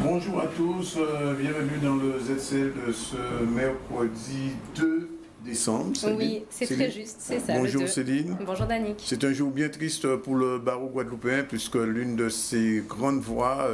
Bonjour à tous, bienvenue dans le ZCL de ce mercredi 2 décembre. Oui, c'est très juste, c'est ça. Bonjour Céline. Bonjour Danick. C'est un jour bien triste pour le barreau guadeloupéen puisque l'une de ses grandes voix,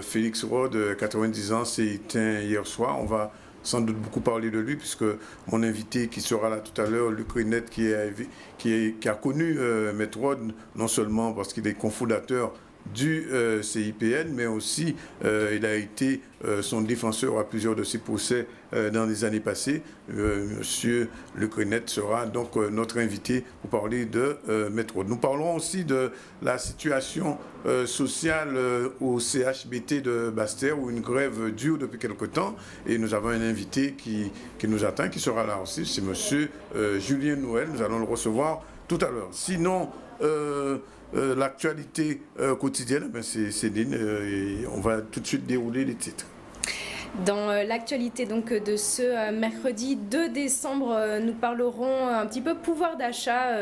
Félix Rode, 90 ans, s'est éteint hier soir. On va sans doute beaucoup parler de lui puisque mon invité qui sera là tout à l'heure, Luc Renette, qui a connu Maître Rode, non seulement parce qu'il est cofondateur du CIPN, mais aussi il a été son défenseur à plusieurs de ses procès dans les années passées. Monsieur Luc Renette sera donc notre invité pour parler de Maître Rode. Nous parlerons aussi de la situation sociale au CHBT de Basse-Terre, où une grève dure depuis quelque temps, et nous avons un invité qui nous attend, qui sera là aussi, c'est monsieur Julien Noël. Nous allons le recevoir tout à l'heure. Sinon, l'actualité quotidienne, c'est Céline, et on va tout de suite dérouler les titres. Dans l'actualité donc de ce mercredi 2 décembre, nous parlerons un petit peu pouvoir d'achat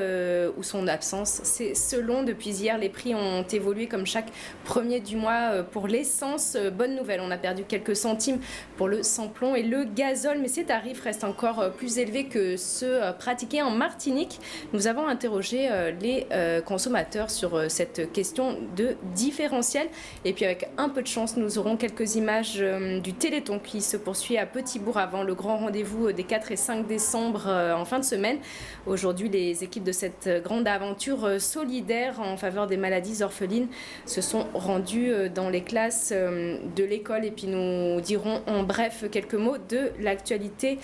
ou son absence. C'est selon, depuis hier, les prix ont évolué comme chaque premier du mois pour l'essence. Bonne nouvelle, on a perdu quelques centimes pour le sans-plomb et le gazole, mais ces tarifs restent encore plus élevés que ceux pratiqués en Martinique. Nous avons interrogé les consommateurs sur cette question de différentiel. Et puis avec un peu de chance, nous aurons quelques images du Téléthon qui se poursuit à Petit-Bourg avant le grand rendez-vous des 4 et 5 décembre en fin de semaine. Aujourd'hui, les équipes de cette grande aventure solidaire en faveur des maladies orphelines se sont rendues dans les classes de l'école. Et puis nous dirons en bref quelques mots de l'actualité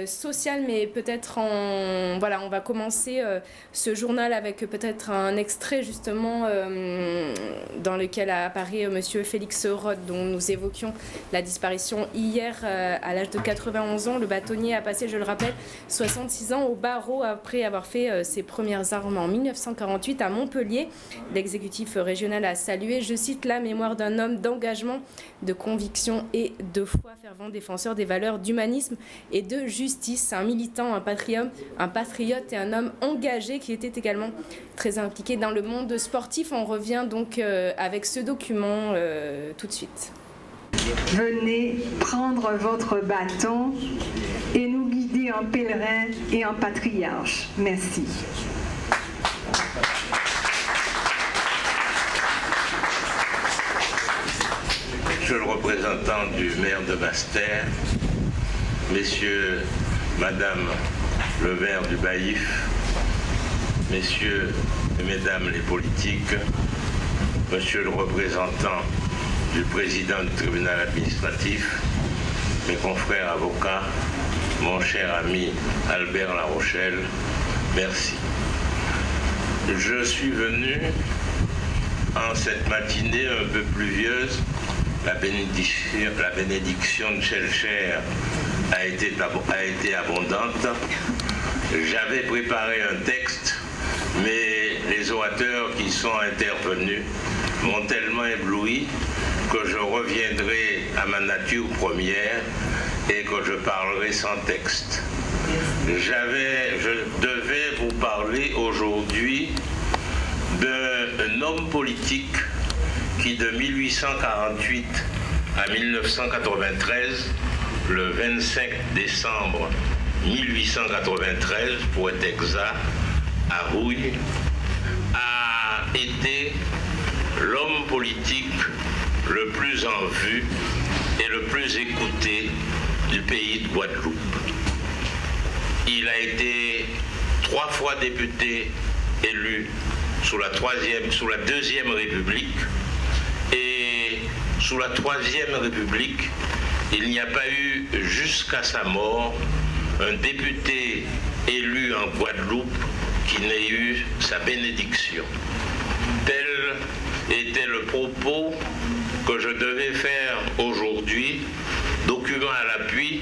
sociale, mais peut-être on va commencer ce journal avec peut-être un extrait justement dans lequel apparaît monsieur Félix Rode, dont nous évoquions la disparition hier à l'âge de 91 ans. Le bâtonnier a passé, je le rappelle, 66 ans au barreau après avoir fait ses premières armes en 1948 à Montpellier. L'exécutif régional a salué, je cite, la mémoire d'un homme d'engagement, de conviction et de foi, fervent défenseur des valeurs d'humanisme et de justice. Un militant, un patriote et un homme engagé qui était également très impliqué dans le monde sportif. On revient donc avec ce document tout de suite. Venez prendre votre bâton et nous guider en pèlerin et en patriarche. Merci. Monsieur le représentant du maire de Basse-Terre, messieurs, madame le maire du Baïf, messieurs et mesdames les politiques, monsieur le représentant du président du tribunal administratif, mes confrères avocats, mon cher ami Albert Larochelle, merci. Je suis venu en cette matinée un peu pluvieuse. La bénédiction de Chelcher a été abondante. J'avais préparé un texte, mais les orateurs qui sont intervenus m'ont tellement ébloui que je reviendrai à ma nature première et que je parlerai sans texte. Je devais vous parler aujourd'hui d'un homme politique qui, de 1848 à 1993, le 25 décembre 1893 pour être exact, à Rouille, a été l'homme politique le plus en vue et le plus écouté du pays de Guadeloupe. Il a été 3 fois député élu sous la Deuxième République, et sous la Troisième République, il n'y a pas eu jusqu'à sa mort un député élu en Guadeloupe qui n'ait eu sa bénédiction. Tel était le propos que je devais faire aujourd'hui, document à l'appui,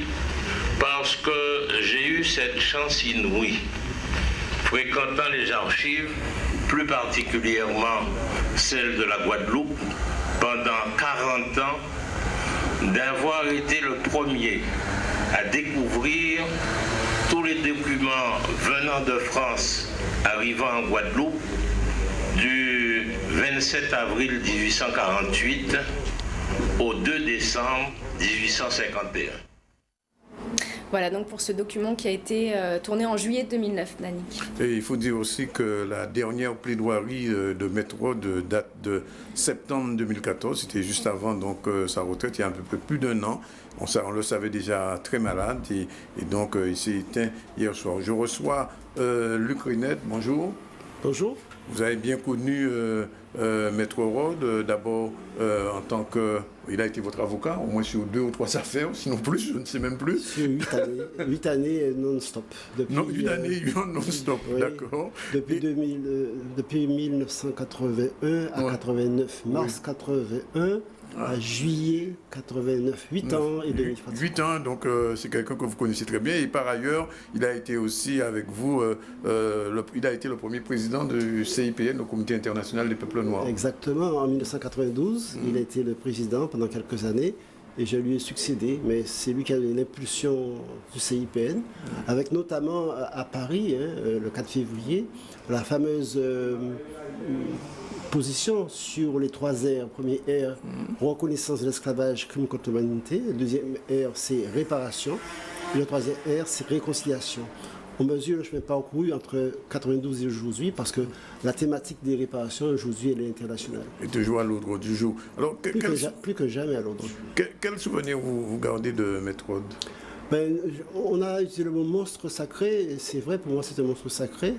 parce que j'ai eu cette chance inouïe, fréquentant les archives, plus particulièrement celles de la Guadeloupe, pendant 40 ans, d'avoir été le premier à découvrir tous les documents venant de France, arrivant en Guadeloupe, du 27 avril 1848 au 2 décembre 1851. Voilà donc pour ce document qui a été tourné en juillet 2009, Dani. Et il faut dire aussi que la dernière plaidoirie de Maître Rod date de septembre 2014, c'était juste avant donc, sa retraite, il y a un peu plus d'un an. On le savait déjà très malade et donc il s'est éteint hier soir. Je reçois Luc Rinette, bonjour. Bonjour. Vous avez bien connu Maître Rod, d'abord en tant que... Il a été votre avocat, au moins sur 2 ou 3 affaires, sinon plus, je ne sais même plus. Sur 8 années non-stop. Non, 8 années non-stop, oui, d'accord. Depuis 1981 à 89, mars 81 à juillet 89, 8 ans et demi. 8 ans, donc c'est quelqu'un que vous connaissez très bien. Et par ailleurs, il a été aussi avec vous, il a été le premier président du CIPN, le Comité international des peuples noirs. Exactement, en 1992, il a été le président pendant quelques années. Et je lui ai succédé, mais c'est lui qui a donné l'impulsion du CIPN, avec notamment à Paris, le 4 février, la fameuse position sur les 3 R. Premier R, reconnaissance de l'esclavage, crime contre l'humanité. Le deuxième R, c'est réparation. Et le troisième R, c'est réconciliation. On mesure le chemin parcouru entre 92 et aujourd'hui parce que la thématique des réparations aujourd'hui elle est internationale. Et toujours à l'ordre du jour. Alors, plus que jamais à l'ordre du jour. Quel souvenir vous gardez de Maître Rod? On a utilisé le mot monstre sacré, et c'est vrai, pour moi c'est un monstre sacré.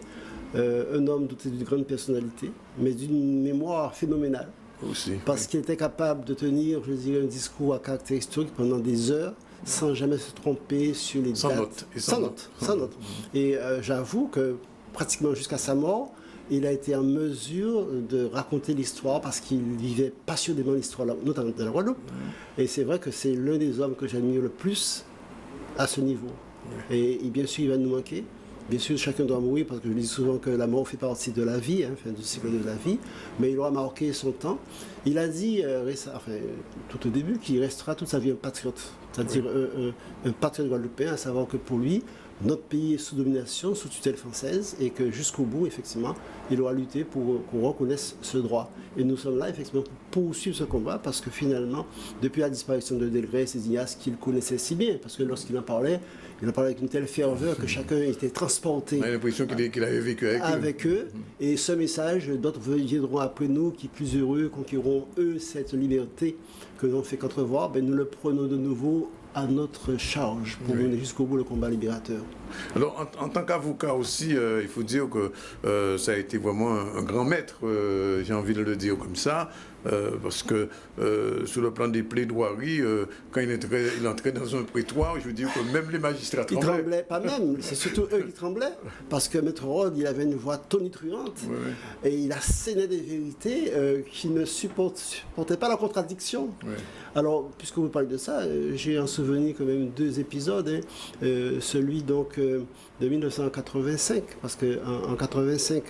Un homme doté d'une grande personnalité, mais d'une mémoire phénoménale. Aussi, parce qu'il était capable de tenir, je dirais, un discours à caractère historique pendant des heures, sans jamais se tromper sur les dates. Sans note. Et j'avoue que pratiquement jusqu'à sa mort, il a été en mesure de raconter l'histoire parce qu'il vivait passionnément l'histoire, notamment de la Guadeloupe. Et c'est vrai que c'est l'un des hommes que j'admire le plus à ce niveau. Et bien sûr, il va nous manquer. Bien sûr, chacun doit mourir, parce que je dis souvent que la mort fait partie de la vie, du cycle de la vie, mais il aura marqué son temps. Il a dit, tout au début, qu'il restera toute sa vie un patriote, c'est-à-dire un patriote guadeloupéen, à savoir que pour lui, notre pays est sous domination, sous tutelle française, et que jusqu'au bout, effectivement, il aura lutté pour qu'on reconnaisse ce droit. Et nous sommes là, effectivement, pour poursuivre ce combat, parce que finalement, depuis la disparition de Delgrès, ces Ignace qu'il connaissait si bien, parce que lorsqu'il en parlait avec une telle ferveur que chacun était transporté. On a l'impression qu'il avait vécu avec eux. Et ce message, d'autres viendront après nous, qui plus heureux conquéreront eux cette liberté que l'on fait qu'entrevoir, nous le prenons de nouveau à notre charge pour mener jusqu'au bout le combat libérateur. Alors, en tant qu'avocat aussi, il faut dire que ça a été vraiment un grand maître, j'ai envie de le dire comme ça, parce que sur le plan des plaidoiries, quand il entrait dans un prétoire, je veux dire que même les magistrats tremblaient. Ils tremblaient, pas même, c'est surtout eux qui tremblaient, parce que Maître Rod, il avait une voix tonitruante, et il assénait des vérités qui ne supportaient pas la contradiction. Alors, puisque vous parlez de ça, j'ai un souvenir quand même 2 épisodes, celui donc de 1985, parce qu'en 85,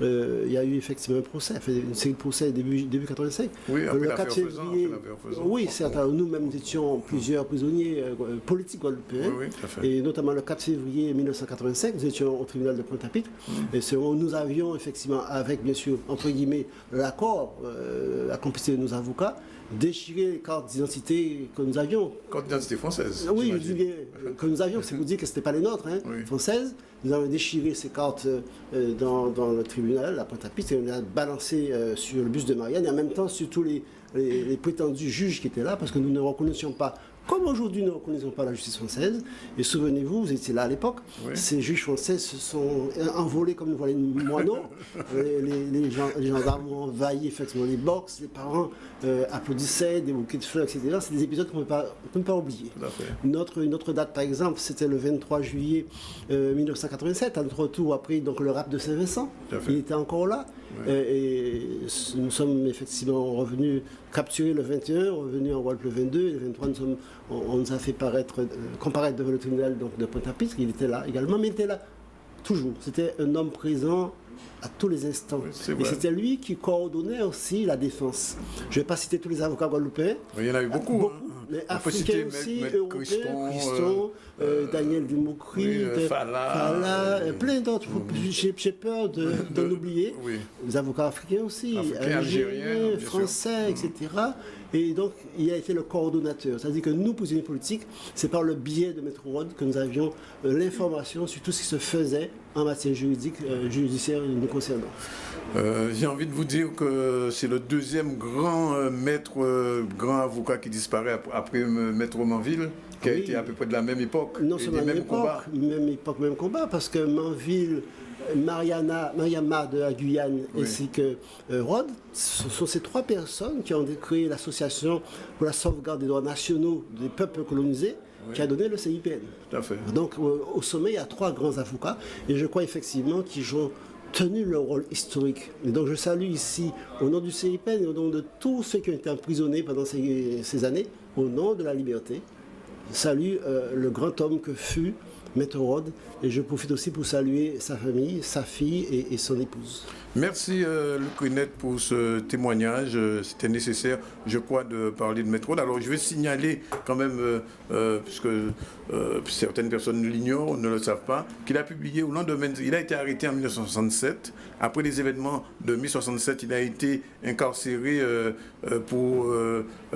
il y a eu effectivement un procès, une série de procès début 85. Oui, après le 4 février. Oui, certes, nous-mêmes étions plusieurs prisonniers politiques guadeloupéens, et notamment le 4 février 1985, nous étions au tribunal de Pointe-à-Pitre, et nous avions effectivement, avec bien sûr, entre guillemets, l'accord, la complicité de nos avocats, déchirer les cartes d'identité que nous avions. Cartes d'identité françaises. Oui, je dis bien, que nous avions, c'est pour dire que ce n'était pas les nôtres, françaises. Nous avons déchiré ces cartes dans le tribunal, à Pointe-à-Pitre, et on les a balancées sur le bus de Marianne, et en même temps sur tous les prétendus juges qui étaient là, parce que nous ne reconnaissions pas, comme aujourd'hui nous ne reconnaissons pas la justice française. Et souvenez-vous, vous étiez là à l'époque, ces juges français se sont envolés comme nous voilà une moineau. Les gendarmes ont envahi effectivement les box, les parents applaudissaient, des bouquets de fleurs, etc. C'est des épisodes qu'on ne peut pas oublier. Une autre date, par exemple, c'était le 23 juillet 1987, à notre retour après donc, le rap de Saint-Vincent. Il était encore là. Et nous sommes effectivement revenus capturés le 21, revenus en Guadeloupe le 22, et le 23, on nous a fait comparaître devant le tribunal donc, de Pointe-à-Pitre. Il était là également, mais il était là toujours. C'était un homme présent à tous les instants. Et c'était lui qui coordonnait aussi la défense. Je ne vais pas citer tous les avocats guadeloupéens. Il y en a eu beaucoup. africains aussi, européens, Daniel Dumoukri, Fala, plein d'autres. J'ai peur d'en oublier. Oui. Les avocats africains aussi, algériens, français, etc. Et donc, il a été le coordonnateur. C'est-à-dire que nous, prisonniers politiques, c'est par le biais de Maître Rod que nous avions l'information sur tout ce qui se faisait en matière judiciaire nous concernant. J'ai envie de vous dire que c'est le deuxième grand grand avocat qui disparaît après Maître Manville, qui a été à peu près de la même époque. Non seulement même époque, même combat, parce que Manville, Mariama de la Guyane ainsi que Rod, ce sont ces trois personnes qui ont créé l'association pour la sauvegarde des droits nationaux des peuples colonisés, qui a donné le CIPN. Tout à fait. Donc au sommet, il y a trois grands avocats, et je crois effectivement qu'ils ont tenu leur rôle historique. Et donc je salue ici, au nom du CIPN et au nom de tous ceux qui ont été emprisonnés pendant ces années, au nom de la liberté, je salue le grand homme que fut Maître Rod, et je profite aussi pour saluer sa famille, sa fille et son épouse. Merci Luc Rinette pour ce témoignage. C'était nécessaire, je crois, de parler de Maître Rod. Alors je vais signaler quand même, puisque certaines personnes l'ignorent, ne le savent pas, qu'il a publié au lendemain, il a été arrêté en 1967. Après les événements de 1967, il a été incarcéré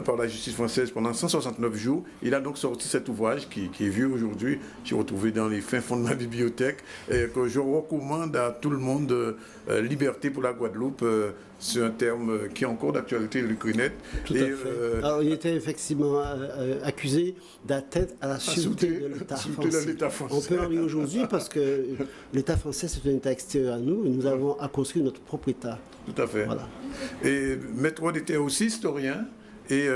par la justice française pendant 169 jours. Il a donc sorti cet ouvrage qui est vieux aujourd'hui, j'ai retrouvé dans les fins fonds de ma bibliothèque, et que je recommande à tout le monde. Liberté pour la Guadeloupe, c'est un terme qui est encore d'actualité, Luc Rinette. Tout à fait. Alors, il était effectivement accusé d'atteinte à la sûreté de l'État français. On peut en rire aujourd'hui parce que l'État français, c'est un État extérieur à nous et nous avons à construire notre propre État. Tout à fait. Voilà. Et Maître Rod était aussi historien. Et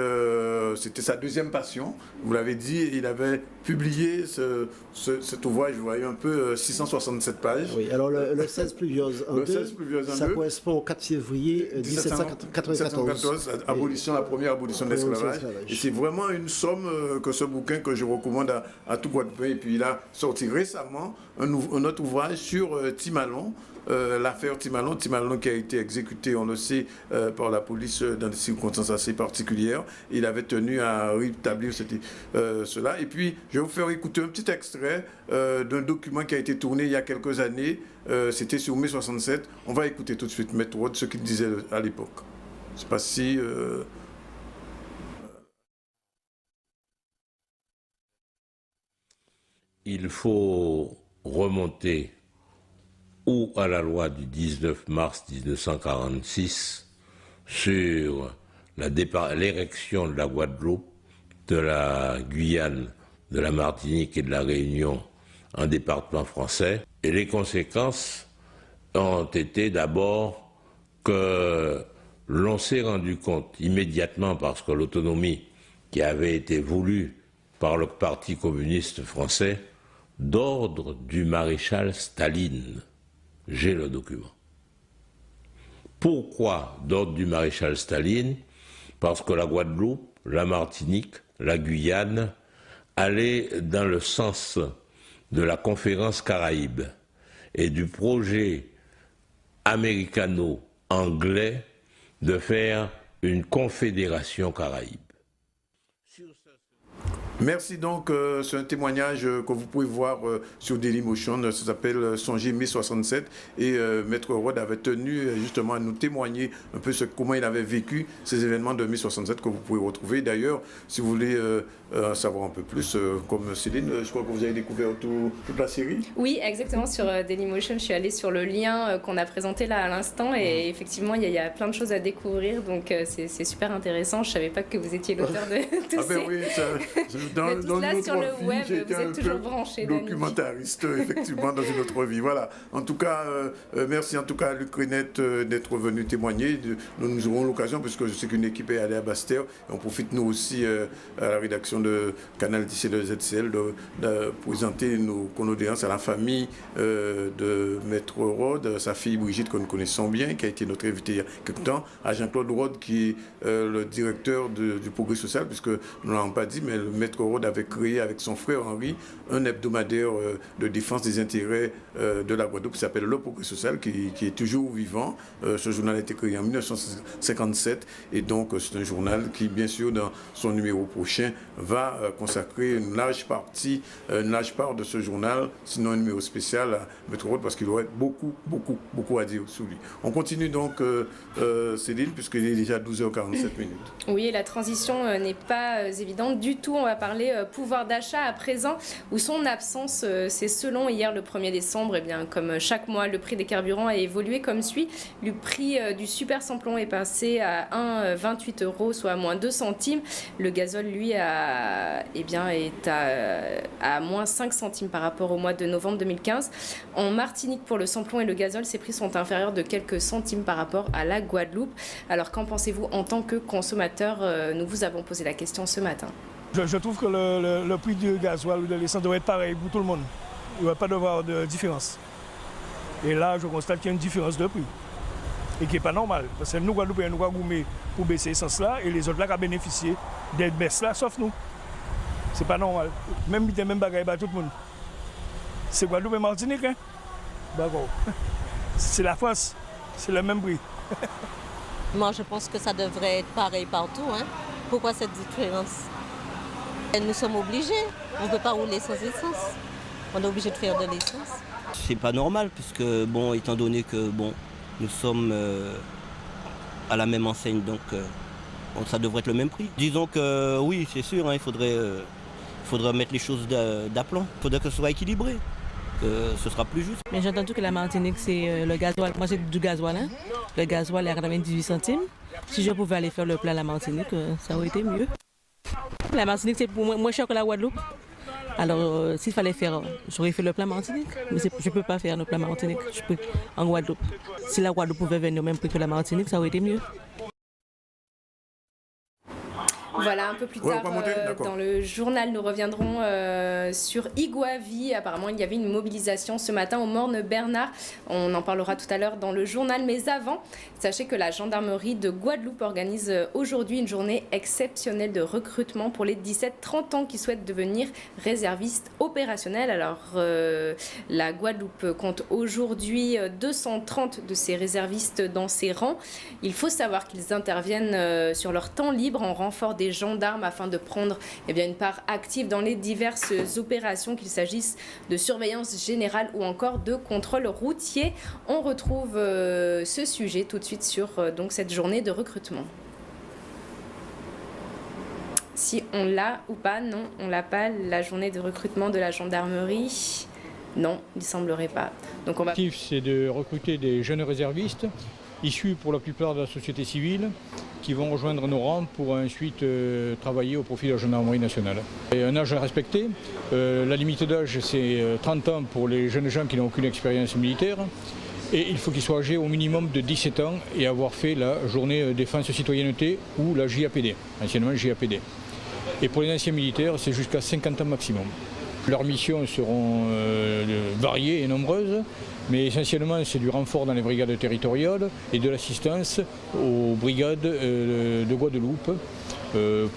c'était sa deuxième passion. Vous l'avez dit, il avait publié cet ouvrage, vous voyez un peu, 667 pages. Oui, alors le 16 pluviose en 2, ça correspond au 4 février 1794. La première abolition de l'esclavage. Et c'est vraiment une somme que ce bouquin que je recommande à tout Guadeloupe. Et puis il a sorti récemment un autre ouvrage sur Timalon. L'affaire Timalon qui a été exécuté, on le sait, par la police dans des circonstances assez particulières. Il avait tenu à rétablir cela. Et puis, je vais vous faire écouter un petit extrait d'un document qui a été tourné il y a quelques années. C'était sur mai 67. On va écouter tout de suite Maître Rod, ce qu'il disait à l'époque. Je ne sais pas si... Il faut remonter ou à la loi du 19 mars 1946 sur l'érection de la Guadeloupe, de la Guyane, de la Martinique et de la Réunion en département français. Et les conséquences ont été d'abord que l'on s'est rendu compte immédiatement, parce que l'autonomie qui avait été voulue par le Parti communiste français, d'ordre du maréchal Staline. J'ai le document. Pourquoi d'ordre du maréchal Staline? Parce que la Guadeloupe, la Martinique, la Guyane allaient dans le sens de la conférence Caraïbes et du projet américano-anglais de faire une confédération Caraïbe. Merci donc, c'est un témoignage que vous pouvez voir sur Dailymotion, ça s'appelle Songer mai 67 et Maître Rod avait tenu justement à nous témoigner un peu comment il avait vécu ces événements de mai 67 que vous pouvez retrouver. D'ailleurs, si vous voulez savoir un peu plus, comme Céline, je crois que vous avez découvert toute la série. Oui, exactement, sur Dailymotion, je suis allée sur le lien qu'on a présenté là à l'instant et effectivement, il y a plein de choses à découvrir, donc c'est super intéressant. Je ne savais pas que vous étiez l'auteur de tout ça. Oui, dans là sur le web, vous êtes toujours branché. Documentariste, effectivement, dans une autre vie. Voilà. En tout cas, merci en tout cas à Luc Rinette d'être venu témoigner. Nous aurons l'occasion, puisque je sais qu'une équipe est allée à Basse-Terre, et on profite nous aussi à la rédaction de Canal 10 et de ZCL de présenter nos condoléances à la famille de Maître Rod, sa fille Brigitte que nous connaissons bien, qui a été notre invitée il y a quelque temps, à Jean-Claude Rod qui est le directeur du Progrès social, puisque nous ne l'avons pas dit, mais le Maître Rode avait créé avec son frère Henri un hebdomadaire de défense des intérêts de la Guadeloupe qui s'appelle Le Progrès Social, qui est toujours vivant. Ce journal a été créé en 1957 et donc c'est un journal qui, bien sûr, dans son numéro prochain, va consacrer une large part de ce journal, sinon un numéro spécial à M. Rode, parce qu'il aurait beaucoup à dire sur lui. On continue donc, Céline, puisqu'il est déjà 12h47 minutes. Oui, et la transition n'est pas évidente du tout. On va parler pouvoir d'achat à présent, où son absence, c'est selon hier le 1er décembre. Et bien, comme chaque mois, le prix des carburants a évolué comme suit. Le prix du super samplon est passé à 1,28 €, soit à moins 2 centimes. Le gazole, lui, est à moins 5 centimes par rapport au mois de novembre 2015. En Martinique, pour le samplon et le gazole, ces prix sont inférieurs de quelques centimes par rapport à la Guadeloupe. Alors, qu'en pensez-vous en tant que consommateur? Nous vous avons posé la question ce matin. Je trouve que le prix du gasoil ou de l'essence doit être pareil pour tout le monde. Il ne doit pas y avoir de différence. Et là, je constate qu'il y a une différence de prix. Et qui n'est pas normale. Parce que nous, Guadeloupéens, nous avons goûté pour baisser l'essence là, et les autres là qui ont bénéficié d'être baisse là, sauf nous. C'est pas normal. Même bagaille pour tout le monde. C'est Guadeloupe et Martinique, hein? D'accord. C'est la France. C'est le même prix. Moi, je pense que ça devrait être pareil partout. Hein. Pourquoi cette différence? Et nous sommes obligés. On ne peut pas rouler sans essence. On est obligé de faire de l'essence. C'est pas normal, puisque, bon, étant donné que, bon, nous sommes à la même enseigne, donc ça devrait être le même prix. Disons que, oui, c'est sûr, hein, il faudrait mettre les choses d'aplomb. Il faudrait que ce soit équilibré. Ce sera plus juste. Mais j'ai entendu que la Martinique, c'est le gasoil. Moi, j'ai du gasoil. Hein. Le gasoil est à 98 centimes. Si je pouvais aller faire le plein à la Martinique, ça aurait été mieux. La Martinique, c'est pour moi moins cher que la Guadeloupe. Alors, s'il fallait faire, j'aurais fait le plein Martinique. Mais je ne peux pas faire le plein Martinique. Je peux en Guadeloupe. Si la Guadeloupe pouvait venir au même prix que la Martinique, ça aurait été mieux. Voilà, un peu plus tard dans le journal, nous reviendrons sur Iguavi. Apparemment, il y avait une mobilisation ce matin au Morne Bernard. On en parlera tout à l'heure dans le journal. Mais avant, sachez que la gendarmerie de Guadeloupe organise aujourd'hui une journée exceptionnelle de recrutement pour les 17-30 ans qui souhaitent devenir réservistes opérationnels. Alors, la Guadeloupe compte aujourd'hui 230 de ces réservistes dans ses rangs. Il faut savoir qu'ils interviennent sur leur temps libre en renfort des gendarmes afin de prendre une part active dans les diverses opérations, qu'il s'agisse de surveillance générale ou encore de contrôle routier. On retrouve ce sujet tout de suite sur donc cette journée de recrutement. Si on l'a ou pas, non, on l'a pas, la journée de recrutement de la gendarmerie. Non, il ne semblerait pas. Donc on va... L'objectif, c'est de recruter des jeunes réservistes issus pour la plupart de la société civile qui vont rejoindre nos rangs pour ensuite travailler au profit de la gendarmerie nationale. Et un âge à respecter, la limite d'âge c'est 30 ans pour les jeunes gens qui n'ont aucune expérience militaire et il faut qu'ils soient âgés au minimum de 17 ans et avoir fait la journée défense citoyenneté ou la JAPD, anciennement JAPD. Et pour les anciens militaires, c'est jusqu'à 50 ans maximum. Leurs missions seront variées et nombreuses, mais essentiellement c'est du renfort dans les brigades territoriales et de l'assistance aux brigades de Guadeloupe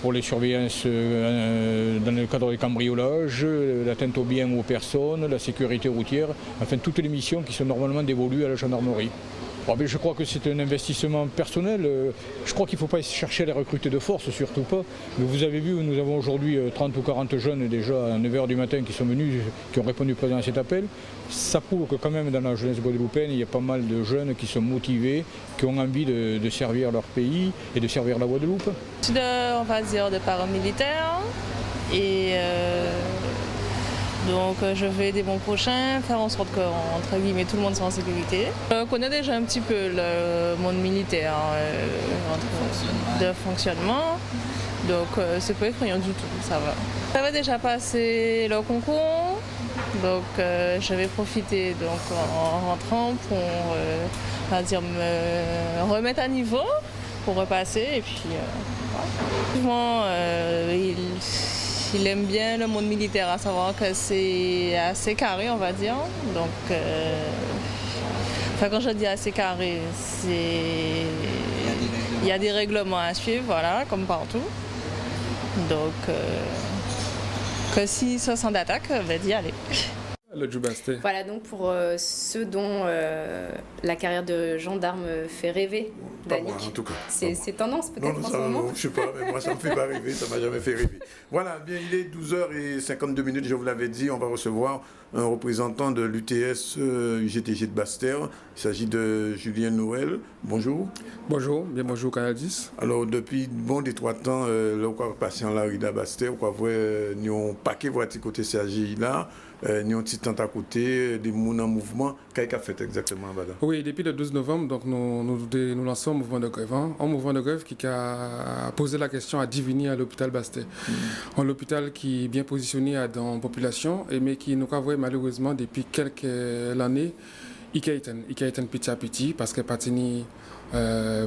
pour les surveillances dans le cadre des cambriolages, l'atteinte aux biens ou aux personnes, la sécurité routière, enfin toutes les missions qui sont normalement dévolues à la gendarmerie. Je crois que c'est un investissement personnel. Je crois qu'il ne faut pas chercher à les recruter de force, surtout pas. Mais vous avez vu, nous avons aujourd'hui 30 ou 40 jeunes déjà à 9h du matin qui sont venus, qui ont répondu présent à cet appel. Ça prouve que quand même dans la jeunesse guadeloupéenne, il y a pas mal de jeunes qui sont motivés, qui ont envie de servir leur pays et de servir la Guadeloupe. On va dire de paramilitaire et donc je vais aider mon prochain, faire en sorte que entre guillemets tout le monde soit en sécurité. Je connais déjà un petit peu le monde militaire de fonctionnement, donc c'est pas effrayant du tout, ça va. J'avais déjà passé le concours, donc je vais profiter donc, en rentrant pour on va dire, me remettre à niveau pour repasser et puis il aime bien le monde militaire, à savoir que c'est assez carré, on va dire. Donc, quand je dis assez carré, il y a des règlements à suivre, voilà, comme partout. Donc, que si ça s'en attaque, d'y aller. Voilà donc pour ceux dont la carrière de gendarme fait rêver. Danick. Moi, en tout cas. C'est tendance peut-être en ce moment. Je sais pas, mais moi ça me fait pas rêver, ça m'a jamais fait rêver. Voilà, bien il est 12h52, je vous l'avais dit, on va recevoir un représentant de l'UTS UGTG de Basse-Terre. Il s'agit de Julien Noël. Bonjour. Bonjour, bien bonjour Canal 10. Alors depuis des 3 temps, le patient là il a Basse-Terre, quoi voir nous un paquet voiture côté CAGI là. Nous avons un petit temps à côté, des gens en mouvement. Qu'est-ce qu'a fait exactement, madame? Oui, depuis le 12 novembre, donc nous lançons un mouvement de grève. Un mouvement de grève qui a posé la question à Divini à l'hôpital Basse-Terre. Un hôpital qui est bien positionné dans la population, mais qui nous a vu malheureusement depuis quelques années, il a été petit à petit parce que Patini,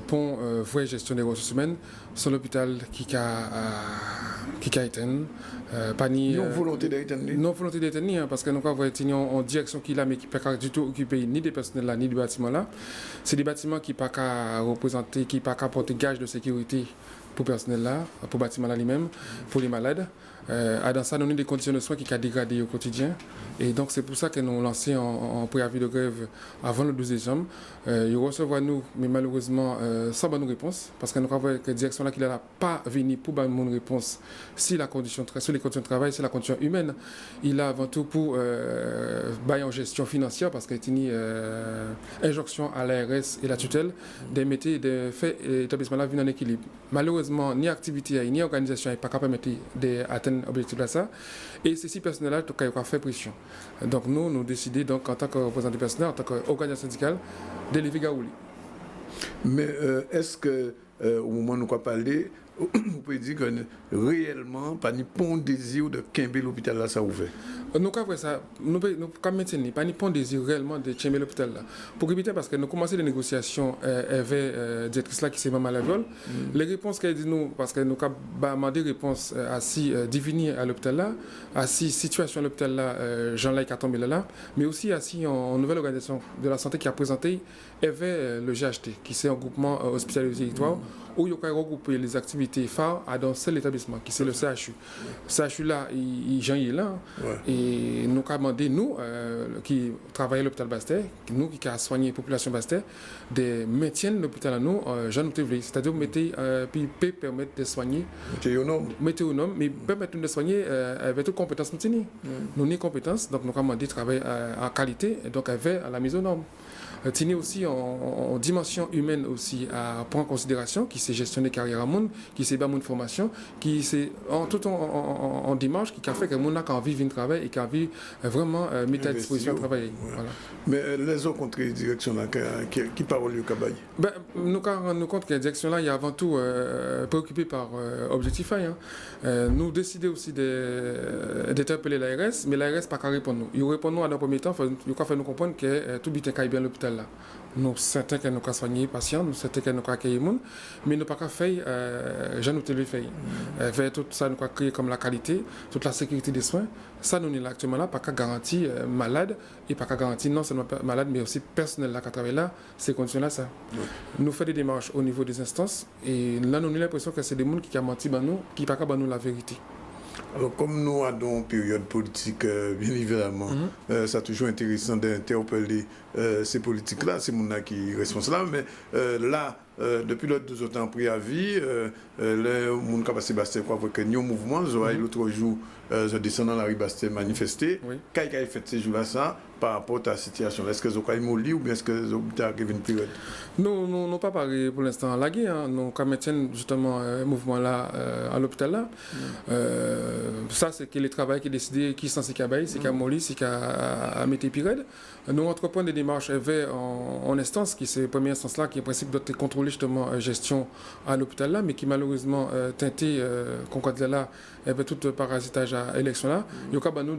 pour vraie gestion des ressources humaines, c'est l'hôpital qui a été. Non volonté d'être non volonté d'être parce que nous avons été en direction qui là mais qui ne peut pas du tout occuper ni des personnels là ni des bâtiments là. C'est des bâtiments qui ne peuvent pas représenter, qui ne peuvent pas porter gage de sécurité pour le personnel là, pour le bâtiment là lui-même, pour les malades. Dans ça, nous avons des conditions de soins qui ont dégradé au quotidien. Et donc, c'est pour ça que nous avons lancé en préavis de grève avant le 12 décembre. Ils recevront nous, mais malheureusement, sans bonne réponse. Parce que nous avons que la direction là qui n'a pas venu pour donner une réponse sur les conditions de travail, sur la condition humaine. Il a avant tout pour en gestion financière, parce qu'il y a une injonction à l'ARS et la tutelle des métiers de fait établissement là venu en équilibre. Malheureusement, ni activité, ni organisation n'est pas capable d'atteindre objectif là ça et ces 6 personnels là tout cas fait pression. Donc nous décidons donc en tant que représentant du personnel, en tant qu'organisation syndicale de lever Gaouli. Mais est-ce que au moment où nous avons parlé, vous pouvez dire que réellement pas ni bon désir de quimber l'hôpital là ça ouvert? Nous avons ça, nous comme médecins, pas ni bon désir réellement de quimber l'hôpital là. Pour éviter parce que nous commençons les négociations avec directrice là qui s'est mal à vol. Les réponses qu'elle dit nous parce que nous avons demandé réponse à si Divini à l'hôpital là, à si situation à l'hôpital là, Jean-Laïc a tombé là, mais aussi à si en nouvelle organisation de la santé qui a présenté avait le GHT qui c'est un groupement hospitalier du territoire où il y a regroupé les activités phares dans seul établissement qui c'est le CHU. CHU là, il est là. Et nous avons demandé, nous, qui travaillons à l'hôpital Basse-Terre, nous qui avons soigné la population Basse-Terre, de maintenir l'hôpital à nous, Jean Noutévlé. C'est-à-dire, puis permettre de soigner. Météonome, mais permettre de soigner avec toute compétence. Nous avons des compétences, donc nous avons demandé de travailler en qualité, donc avec la mise aux normes. Tini aussi en dimension humaine aussi à prendre en considération, qui s'est gestionné carrière à monde, qui s'est bas mon formation, qui s'est tout en dimanche, qui a fait que mon a envie de travailler et qui a envie vraiment mettre à disposition de travailler. Voilà. Mais les autres contre les directions là, qui parlent au Cabaye? Nous nous compte que la direction là, il y a avant tout préoccupé par objectif. Nous décidons aussi d'interpeller l'ARS, mais l'ARS pas qu'à répondre nous. Il répond nous à un premier temps, il faut faire nous comprendre que tout bien caille bien l'hôpital là. Nous certains que nous avons soigné les patients, nous certains que nous avons accueilli les gens, mais nous n'avons pas fait, Jean nous fait. Vers tout ça, nous avons créé comme la qualité, toute la sécurité des soins. Ça, nous sommes actuellement là, pas qu'à garantir malade et pas qu'à garantir non seulement malade, mais aussi personnel là qui travaille là, ces conditions-là, ça. Nous faisons des démarches au niveau des instances et là, nous avons l'impression que c'est des gens qui ont menti à nous, qui ne sont pas nous la vérité. Alors, comme nous avons une période politique, bien évidemment, c'est toujours intéressant d'interpeller ces politiques-là, ces gens qui sont responsables. Mais là, depuis l'autre 2 ans préavis, les gens qui ont passé Basse-Terre, que nous, mouvement, l'autre jour, je descends dans la rue Basse-Terre manifester. Qu'est-ce qui a fait ces jours-là, ça, par rapport à la situation? Est-ce que vous avez molli ou bien est-ce que vous avez arrivé une période? Nous n'avons pas parlé pour l'instant à la guerre. Nous maintenons justement un mouvement-là à l'hôpital là. Ça, c'est que le travail qui est décidé, qui est censé cabaye, c'est qu'à molli, c'est qu'à mettre pirède. Nous entreprenons des démarches en instance, qui c'est la première instance là, qui est le principe de contrôler justement la gestion à l'hôpital là, mais qui malheureusement teinté, concordé là, avec tout parasitage à l'élection là. Il y a nous